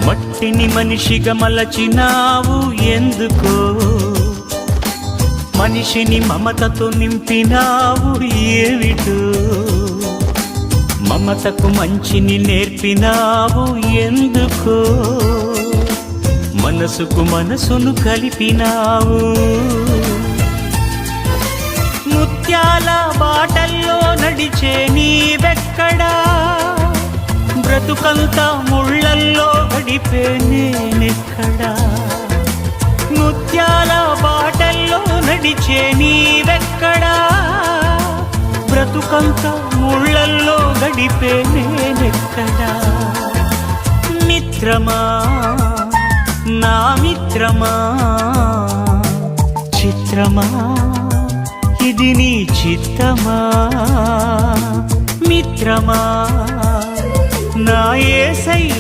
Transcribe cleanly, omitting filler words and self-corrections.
మట్టిని మనిషిగా మలచినావు ఎందుకో, మనిషిని మమతతో నింపినావు ఏమిటో, మమతకు మంచిని నేర్పినావు ఎందుకో, మనసుకు మనసును కలిపినావు. ముత్యాల బాటల్లో నడిచే నీవెక్కడా, బ్రతుకంతా ముళ్ళల్లో గడిపే నేనెక్కడా. ముత్యాల బాటల్లో నడిచే నీవెక్కడా, బ్రతుకంతా ముళ్ళల్లో గడిపే నేనెక్కడా. మిత్రమా నా మిత్రమా, చిత్రమా ఇది నీ చిత్తమా. మిత్రమా నా యేసయ్యా